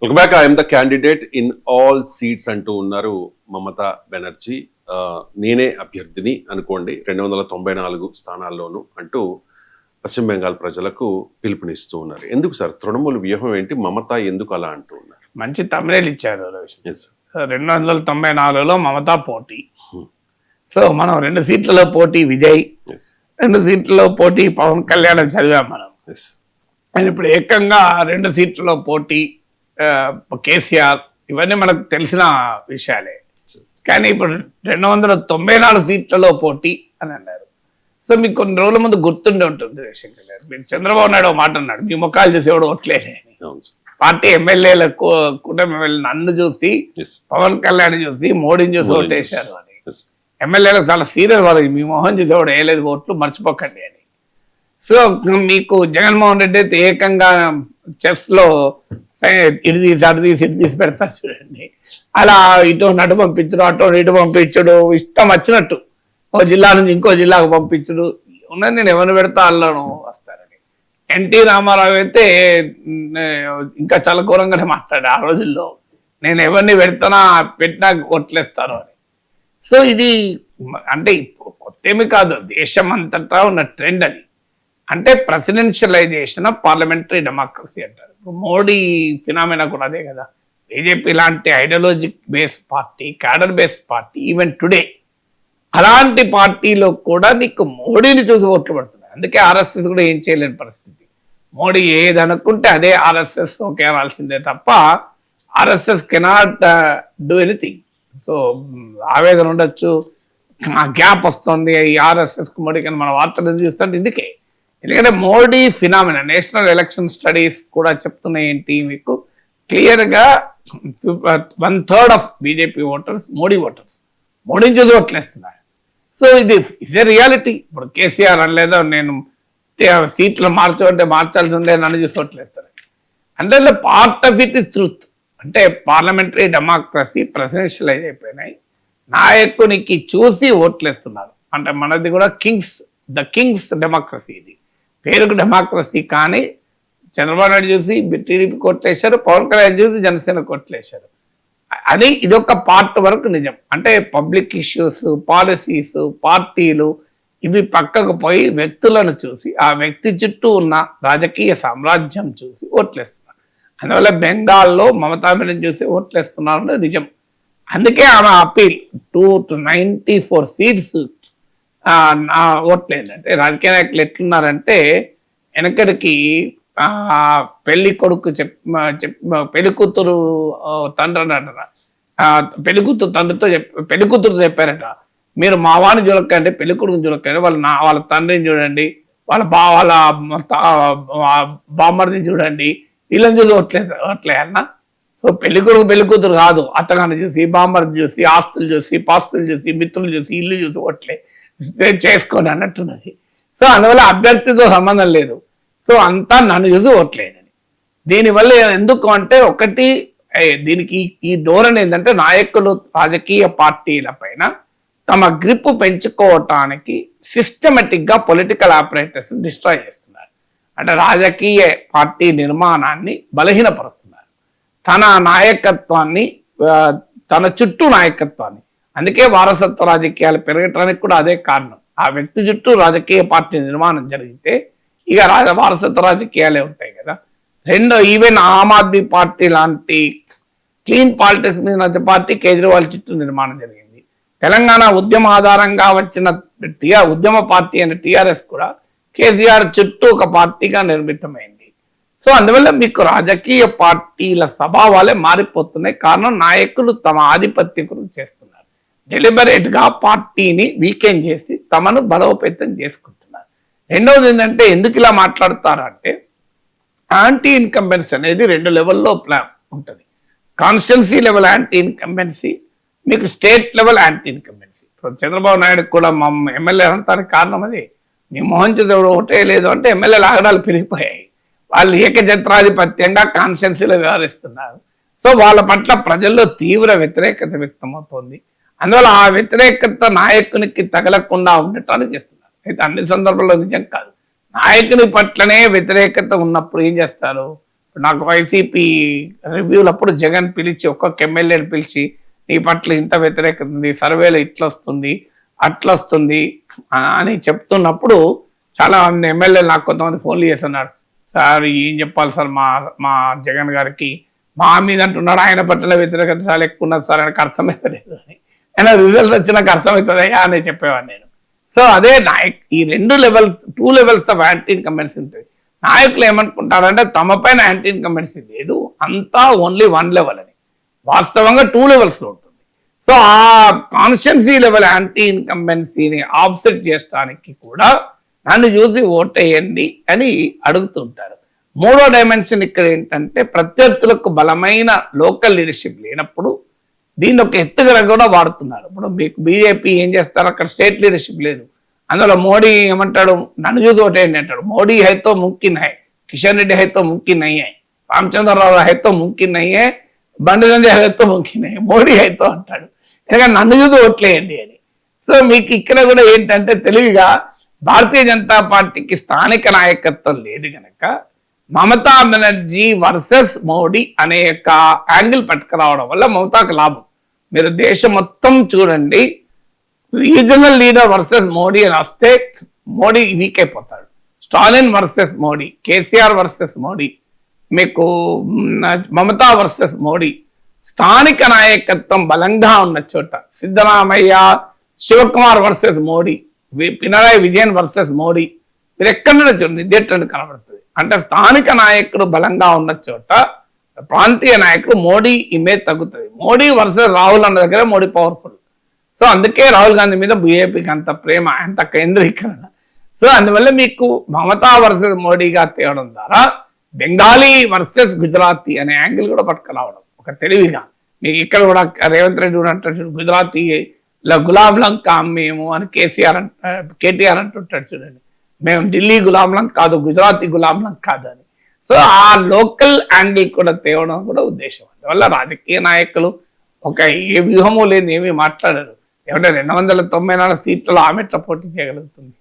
Welcome back. I'm the candidate in all seats అంటూ ఉన్నారు మమతా బెనర్జీ. నేనే అభ్యర్థిని అనుకోండి 294 స్థానాల్లోనూ అంటూ పశ్చిమ బెంగాల్ ప్రజలకు పిలుపునిస్తూ ఉన్నారు. ఎందుకు సార్ తృణమూల్ వ్యూహం ఏంటి? మమతా ఎందుకు అలా అంటూ ఉన్నారు? మంచి తమిళ ఇచ్చారు. 294లో మమతా పోటీ. సో మనం 2 సీట్లలో పోటీ విజయ్, 2 సీట్లలో పోటీ పవన్ కళ్యాణ్ చదివాం మనం. అండ్ ఇప్పుడు ఏకంగా 2 సీట్లలో పోటీ కేసీఆర్, ఇవన్నీ మనకు తెలిసిన విషయాలే. కానీ ఇప్పుడు 294 సీట్లలో పోటీ అని అన్నారు. సో మీకు కొన్ని రోజుల ముందు గుర్తుండే ఉంటుంది శంకర్ గారు, మీరు చంద్రబాబు నాయుడు ఒక మాట అన్నాడు, మీ ముఖాలు చూసి ఎవడు ఓట్లేని. పార్టీ ఎమ్మెల్యేల కూటమి ఎమ్మెల్యే నన్ను చూసి, పవన్ కళ్యాణ్ చూసి, మోడీని చూసి ఓటేశారు అని. ఎమ్మెల్యేలకు చాలా సీరియస్ వాళ్ళు, మీ మొహం చూసి ఎవడు వేయలేదు ఓట్లు మర్చిపోకండి అని. సో మీకు జగన్మోహన్ రెడ్డి అయితే ఏకంగా చెస్ లో ఇటు తీసి పెడతారు చూడండి. అలా ఇటు నటు పంపించడు, అటు ఇటు పంపించడు, ఇష్టం వచ్చినట్టు ఓ జిల్లా నుంచి ఇంకో జిల్లాకు పంపించడు. ఉన్నది నేను ఎవరిని పెడతా అల్లను వస్తారని. ఎన్టీ రామారావు అయితే ఇంకా చాలా ఘోరంగానే మాట్లాడు ఆ రోజుల్లో, నేను ఎవరిని పెట్టినా కొట్లేస్తాను అని. సో ఇది అంటే ఇప్పుడు కొత్తేమి కాదు, దేశం అంతటా ఉన్న ట్రెండ్ అని. అంటే ప్రెసిడెన్షియలైజేషన్ ఆఫ్ పార్లమెంటరీ డెమోక్రసీ అంటారు. మోడీ ఫినామినా కూడా అదే కదా. బీజేపీ లాంటి ideologic based party, cadre based party, even today అలాంటి పార్టీలో కూడా నీకు మోడీని చూసి ఓట్లు పడుతున్నాయి. అందుకే ఆర్ఎస్ఎస్ కూడా ఏం చేయలేని పరిస్థితి. మోడీ ఏది అనుకుంటే అదే ఆర్ఎస్ఎస్ ఓకే అనాల్సిందే తప్ప RSS cannot do anything. So ఆవేదన ఉండొచ్చు, ఆ గ్యాప్ వస్తుంది ఈ ఆర్ఎస్ఎస్కి మోడీకి మన వార్తలు చూస్తుంటే ఇందుకే. ఎందుకంటే Modi phenomena, national election studies కూడా చెప్తున్నాయి ఏంటి మీకు క్లియర్గా, 1/3 of BJP voters Modi voters, మోడీని చూసి ఓట్లేస్తున్నారు. సో ఇది ఇస్ ఏ రియాలిటీ. ఇప్పుడు కేసీఆర్ అనలేదో నేను సీట్లు మార్చాలంటే మార్చాల్సిందే, నన్ను చూసి ఓట్లేస్తారు. అంటే part of it is truth. అంటే పార్లమెంటరీ డెమోక్రసీ ప్రెసిడెన్షియలైజ్ అయిపోయినాయి, నాయకునికి చూసి ఓట్లేస్తున్నారు. అంటే మనది కూడా ద కింగ్స్ డెమోక్రసీ. ఇది పేరుకు డెమోక్రసీ, కానీ చంద్రబాబు నాయుడు చూసి టీడీపీ కొట్లేశారు, పవన్ కళ్యాణ్ చూసి జనసేన కొట్లేశారు. అది ఇదొక పార్ట్ వరకు నిజం. అంటే పబ్లిక్ ఇష్యూస్, పాలసీస్, పార్టీలు ఇవి పక్కకు పోయి వ్యక్తులను చూసి, ఆ వ్యక్తి చుట్టూ ఉన్న రాజకీయ సామ్రాజ్యం చూసి ఓట్లేస్తున్నారు. అందువల్ల బెంగాల్లో మమతా బెనర్జీ చూసి ఓట్లేస్తున్నారు నిజం. అందుకే ఆమె అప్పీల్ 294 సీట్స్ ఓట్లేదంటే. రాజకీయ నాయకులు ఎట్లున్నారంటే, వెనకడికి పెళ్లి కొడుకు పెళ్లి కూతురు తండ్రి అన్నట, పెళ్లి కూతురు తండ్రితో పెళ్లి కూతురు చెప్పారట, మీరు మా వాడిని చూడకండి, పెళ్లి కొడుకుని చూడకండి, వాళ్ళ తండ్రిని చూడండి, వాళ్ళ బామ్మర్దిని చూడండి, వీళ్ళని చూసి ఓట్లే అన్న. సో పెళ్లి కొడుకు పెళ్లి కూతురు కాదు, అత్తగారిని చూసి, బామ్మర్ది చూసి, ఆస్తులు చూసి, పాస్తులు చూసి, మిత్రులు చూసి, ఇల్లు చూసి ఓట్లే చేసుకొని అన్నట్టున్నది. సో అందువల్ల అభ్యర్థితో సంబంధం లేదు. సో అంతా నన్ను చూసి ఓట్లేనని. దీనివల్ల ఎందుకు అంటే, ఒకటి దీనికి ఈ ధోరణి ఏంటంటే, నాయకులు రాజకీయ పార్టీల పైన తమ గ్రిప్ పెంచుకోవటానికి సిస్టమేటిక్గా పొలిటికల్ ఆపరేటర్స్ డిస్ట్రాయ్ చేస్తున్నారు. అంటే రాజకీయ పార్టీ నిర్మాణాన్ని బలహీనపరుస్తున్నారు, తన నాయకత్వాన్ని, తన చుట్టూ నాయకత్వాన్ని. అందుకే వారసత్వ రాజకీయాలు పెరగటానికి కూడా అదే కారణం. ఆ వ్యక్తి చుట్టూ రాజకీయ పార్టీ నిర్మాణం జరిగితే ఇక వారసత్వ రాజకీయాలే ఉంటాయి కదా. ఈవెన్ ఆమ్ ఆద్మీ పార్టీ లాంటి క్లీన్ పాలిటిక్స్ మీద నచ్చే పార్టీ కేజ్రీవాల్ చుట్టూ నిర్మాణం జరిగింది. తెలంగాణ ఉద్యమ ఆధారంగా వచ్చిన ఉద్యమ పార్టీ అయిన టీఆర్ఎస్ కూడా కేసీఆర్ చుట్టూ ఒక పార్టీగా నిర్మితమైంది. సో అందువల్ల మీకు రాజకీయ పార్టీల స్వభావాలే మారిపోతున్నాయి. కారణం నాయకులు తమ ఆధిపత్యం గురించి చేస్తున్నారు, డెలిబరేట్ గా పార్టీని వీకెండ్ చేసి తమను బలోపేతం చేసుకుంటున్నారు. రెండవది ఏంటంటే, ఎందుకు ఇలా మాట్లాడతారంటే, యాంటీ ఇన్కంబెన్సీ అనేది 2 లెవెల్లో ఉంటుంది. కాన్స్టిట్యున్సీ లెవెల్ యాంటీ ఇన్కంబెన్సీ, మీకు స్టేట్ లెవెల్ యాంటీ ఇన్కంబెన్సీ. ఇప్పుడు చంద్రబాబు నాయుడు కూడా మా ఎమ్మెల్యే అనడానికి కారణం అది. మీ మోహన్ చంద్రుడు ఒకటే లేదు అంటే ఎమ్మెల్యేల ఆగడాలు పెరిగిపోయాయి. వాళ్ళు ఏకఛత్రాధిపత్యంగా కాన్స్టిట్యున్సీలో వ్యవహరిస్తున్నారు. సో వాళ్ళ పట్ల ప్రజల్లో తీవ్ర వ్యతిరేకత వ్యక్తమవుతోంది. అందువల్ల ఆ వ్యతిరేకత నాయకునికి తగలకుండా ఉండటానికి చేస్తున్నారు. అయితే అన్ని సందర్భాల్లో నిజం కాదు. నాయకుని పట్లనే వ్యతిరేకత ఉన్నప్పుడు ఏం చేస్తారు, నాకు వైసీపీ రివ్యూలప్పుడు జగన్ పిలిచి ఒక్కొక్క ఎమ్మెల్యేని పిలిచి నీ పట్ల ఇంత వ్యతిరేకత ఉంది, సర్వేలో ఇట్లా వస్తుంది అట్లా వస్తుంది అని చెప్తున్నప్పుడు చాలా మంది ఎమ్మెల్యేలు నాకు కొంతమంది ఫోన్లు చేస్తున్నారు, సార్ ఏం చెప్పాలి సార్ మా జగన్ గారికి మా మీద అంటున్నాడు, ఆయన పట్ల వ్యతిరేకత చాలా ఎక్కువ ఉన్నది సార్, ఆయనకు అర్థమవుతలేదు అని. ఆయన రిజల్ట్ వచ్చినాక అర్థమవుతుందయ్యా అని చెప్పేవాడిని నేను. సో అదే ఈ 2 levels 2 levels of anti incumbency ఉంటుంది. నాయకులు ఏమనుకుంటారంటే తమ పైన యాంటీ ఇన్కంబెన్సీ లేదు, అంతా ఓన్లీ 1 లెవెల్ అని. వాస్తవంగా 2 లెవెల్స్లో ఉంటుంది. సో ఆ కాన్స్టిట్యున్సీ లెవెల్ యాంటీ ఇన్కంబెన్సీని ఆఫ్సెట్ చేయడానికి కూడా నన్ను చూసి ఓటేయండి అని అడుగుతుంటారు. 3వ డైమెన్షన్ ఇక్కడ ఏంటంటే ప్రత్యర్థులకు బలమైన లోకల్ లీడర్షిప్ లేనప్పుడు దీన్ని ఒక ఎత్తుగా కూడా వాడుతున్నారు. ఇప్పుడు మీకు బీజేపీ ఏం చేస్తారు, అక్కడ స్టేట్ లీడర్షిప్ లేదు, అందులో మోడీ ఏమంటాడు, నన్ను చూసి ఓటేయండి అంటాడు. మోడీ హైతో ముమ్కిన్ హై, కిషన్ రెడ్డి హైతో ముమ్కిన్ అయ్యే, రామచంద్రరావు హైతో ముమ్కిన్ అయ్యే, బండి సంజయ్ హైతో ముమ్కిన్ అయ్యే, మోడీ హైతో అంటాడు. ఎందుకంటే నన్ను చూసి ఓట్లేయండి అని. సో మీకు ఇక్కడ కూడా ఏంటంటే తెలివిగా భారతీయ జనతా పార్టీకి స్థానిక నాయకత్వం లేదు కనుక మమతా బెనర్జీ వర్సెస్ మోడీ అనే యొక్క యాంగిల్ పట్టుకురావడం వల్ల మమతాకు లాభం. మీరు దేశం మొత్తం చూడండి, రీజనల్ లీడర్ వర్సెస్ మోడీ అని వస్తే మోడీ వీక్ అయిపోతాడు. స్టాలిన్ వర్సెస్ మోడీ, కేసీఆర్ వర్సెస్ మోడీ, మీకు మమతా వర్సెస్ మోడీ. స్థానిక నాయకత్వం బలంగా ఉన్న చోట సిద్ధరామయ్య, శివకుమార్ వర్సెస్ మోడీ, పినరాయి విజయన్ వర్సెస్ మోడీ, మీరు ఎక్కడ చూడండి ఇదే ట్రెండ్ కనబడుతుంది. అంటే స్థానిక నాయకుడు బలంగా ఉన్న చోట ప్రాంతీయ నాయకుడు మోడీ ఇమేజ్ తగ్గుతుంది. మోడీ వర్సెస్ రాహుల్ అన్న దగ్గర మోడీ పవర్ఫుల్. సో అందుకే రాహుల్ గాంధీ మీద బీజేపీకి అంత ప్రేమ, అంత కేంద్రీకరణ. సో అందువల్ల మీకు మమతా వర్సెస్ మోడీగా తేవడం ద్వారా బెంగాలీ వర్సెస్ గుజరాతీ అనే యాంగిల్ కూడా పట్టుకురావడం ఒక తెలివిగా. మీకు ఇక్కడ కూడా రేవంత్ రెడ్డి కూడా అంటాడు, గుజరాతీ గులాబ్ లంకా మేము అని కేటీఆర్ అంటుంటాడు చూడండి, మేము ఢిల్లీ గులాంలం కాదు, గుజరాతీ గులాంలం కాదు అని. సో ఆ లోకల్ యాంగిల్ కూడా తేవడం కూడా ఉద్దేశం. అందువల్ల రాజకీయ నాయకులు ఒక ఏ వ్యూహము లేని ఏమీ మాట్లాడారు. ఏమంటే 294 సీట్లలో ఆమె ఎట్లా పోటీ చేయగలుగుతుంది?